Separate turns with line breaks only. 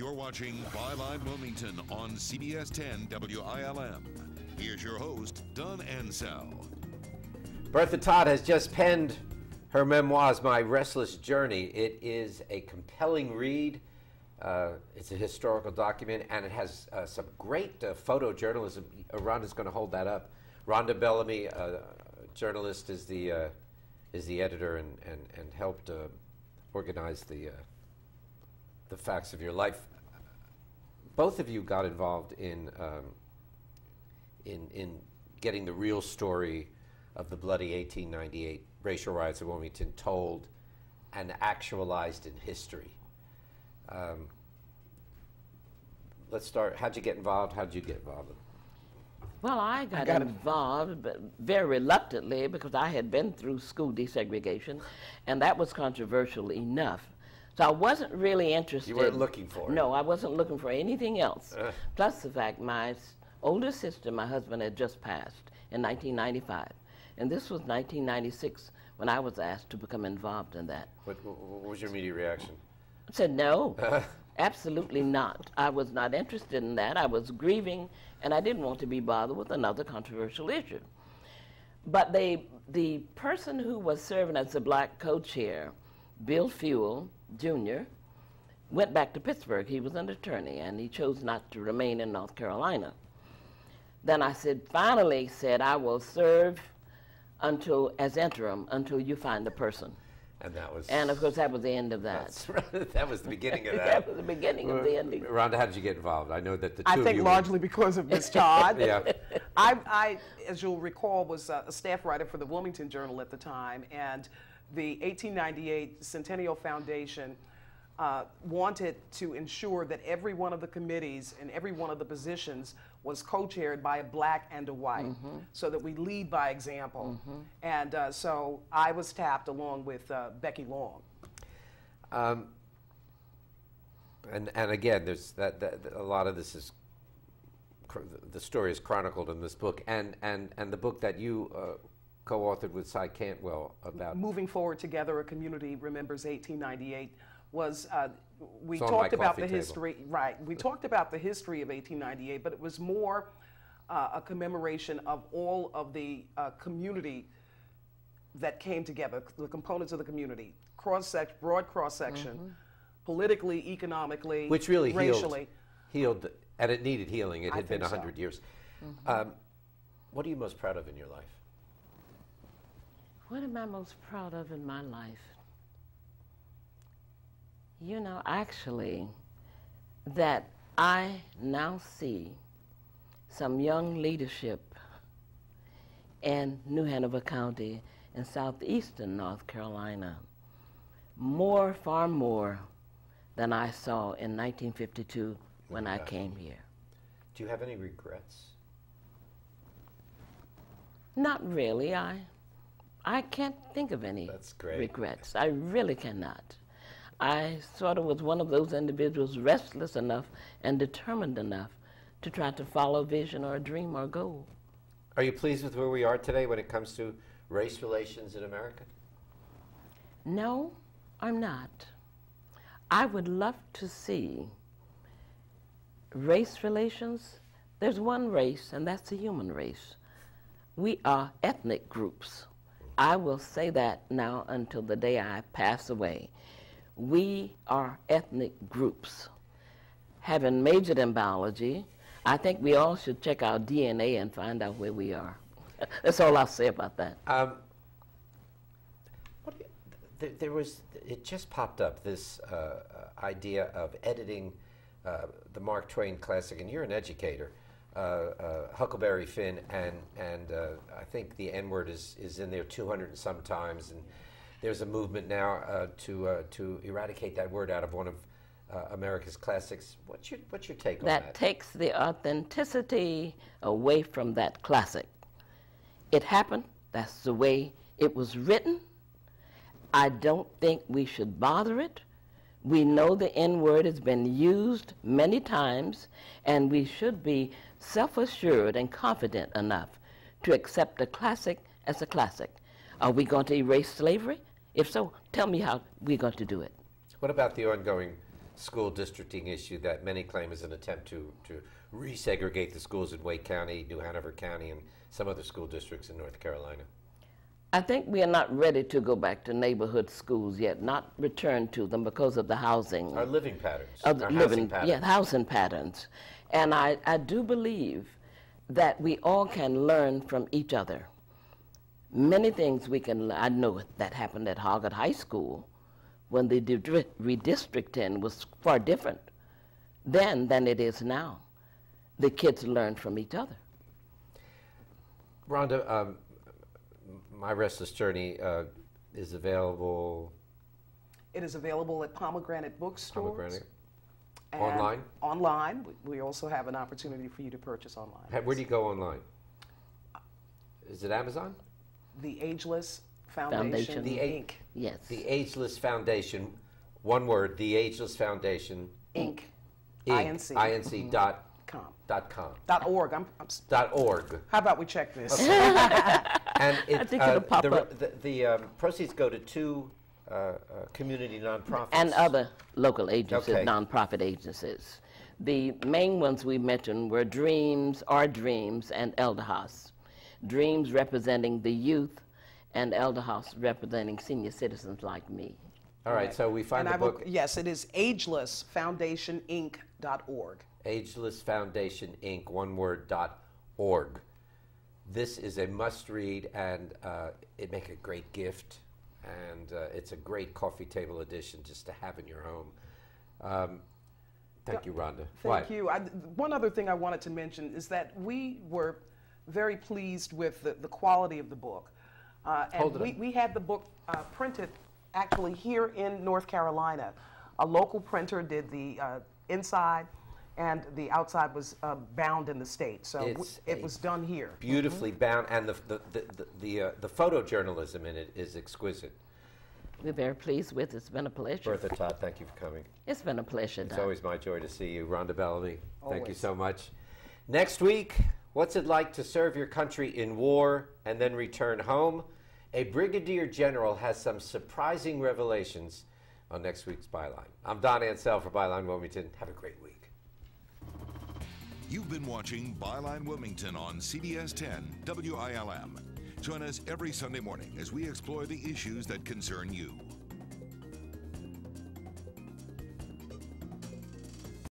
You're watching Byline Wilmington on CBS 10 WILM. Here's your host, Don Ansell.
Bertha Todd has just penned her memoirs, My Restless Journey. It is a compelling read. It's a historical document, and it has some great photojournalism. Rhonda's going to hold that up. Rhonda Bellamy, journalist, is the editor and helped organize the facts of your life. Both of you got involved in getting the real story of the bloody 1898 racial riots of Wilmington told and actualized in history. Let's start. How'd you get involved? How'd you get involved?
Well, I got involved, but very reluctantly, because I had been through school desegregation, and that was controversial enough. So I wasn't really interested.
You weren't looking for it?
No, I wasn't looking for anything else. Plus the fact my older sister, my husband, had just passed in 1995. And this was 1996 when I was asked to become involved in that.
What was your immediate reaction?
I said, no, absolutely not. I was not interested in that. I was grieving, and I didn't want to be bothered with another controversial issue. But the person who was serving as the black co-chair, Bill Fuel, Jr., went back to Pittsburgh. He was an attorney, and he chose not to remain in North Carolina. Then I finally said, I will serve as interim until you find a person.
And that was...
And of course, that was the end of that.
That was the beginning of that.
That was the beginning of the ending.
Rhonda, how did you get involved? I know that the two of you...
I think largely because of Ms. Todd.
Yeah.
I, as you'll recall, was a staff writer for the Wilmington Journal at the time, and the 1898 Centennial Foundation wanted to ensure that every one of the committees and every one of the positions was co-chaired by a black and a white, so that we lead by example. And so I was tapped along with Becky Long.
And again, there's a lot of this is the story is chronicled in this book, and the book that you co-authored with Cy Cantwell about
Moving Forward Together, A Community Remembers 1898 was, we talked about the history, right, we talked about the history of 1898, but it was more a commemoration of all of the community that came together, the components of the community, broad cross-section, politically, economically,
which really
racially.
Healed, and it needed healing. It had been 100
so.
years. What are you most proud of in your life?
What am I most proud of in my life? You know, actually, that I now see some young leadership in New Hanover County in southeastern North Carolina, far more than I saw in 1952 when I came here.
Do you have any regrets?
Not really. I can't think of any regrets. I really cannot. I sort of was one of those individuals restless enough and determined enough to try to follow a vision or a dream or a goal.
Are you pleased with where we are today when it comes to race relations in America?
No, I'm not. I would love to see race relations. There's one race, and that's the human race. We are ethnic groups. I will say that now until the day I pass away. We are ethnic groups. Having majored in biology, I think we all should check our DNA and find out where we are. That's all I'll say about that.
It just popped up, this idea of editing the Mark Twain classic, and you're an educator, Huckleberry Finn, and I think the N-word is in there 200 and some times, and there's a movement now to eradicate that word out of one of America's classics. What's your take on that?
That takes the authenticity away from that classic. It happened. That's the way it was written. I don't think we should bother it. We know the N-word has been used many times, and we should be self-assured and confident enough to accept a classic as a classic. Are we going to erase slavery? If so, tell me how we're going to do it.
What about the ongoing school districting issue that many claim is an attempt to resegregate the schools in Wake County, New Hanover County, and some other school districts in North Carolina?
I think we are not ready to go back to neighborhood schools yet, not return to them because of the housing.
Our living patterns.
Our
housing patterns.
Yeah, housing patterns. And I do believe that we all can learn from each other. Many things we can, I know that happened at Hoggett High School when the redistricting was far different then than it is now. The kids learn from each other.
Rhonda, My Restless Journey is available.
It is available at Pomegranate Bookstores.
Pomegranate.
And
Online?
Online. We also have an opportunity for you to purchase online.
Where do you go online? Is it Amazon?
The Ageless Foundation, Inc.
Yes.
The Ageless Foundation, one word, the Ageless Foundation,
Inc.
Inc.
INC.
.com.
.org.
.org.
How about we check this?
And
I think it'll pop up.
The proceeds go to two community nonprofits.
And other local agencies,
Okay.
nonprofit agencies. The main ones we mentioned were Dreams, Our Dreams, and Elder House. Dreams representing the youth, and Elder House representing senior citizens like me.
All right, so we find
And
the book.
yes, it is agelessfoundationinc.org.
Ageless Foundation Inc., one word, .org. This is a must-read, and it make a great gift, and it's a great coffee table edition just to have in your home. Thank you, Rhonda.
Thank you. One other thing I wanted to mention is that we were very pleased with the quality of the book. And we had the book printed actually here in North Carolina. A local printer did the inside, and the outside was bound in the state. So it was done here.
Beautifully bound, and the photojournalism in it is exquisite.
We're very pleased with it. It's been a pleasure.
Bertha Todd, thank you for coming.
It's been a pleasure.
It's always my joy to see you. Rhonda Bellamy, thank you
Always.
so much. Next week, what's it like to serve your country in war and then return home? A brigadier general has some surprising revelations on next week's Byline. I'm Don Ansell for Byline Wilmington. Have a great week.
You've been watching Byline Wilmington on CBS 10 WILM. Join us every Sunday morning as we explore the issues that concern you.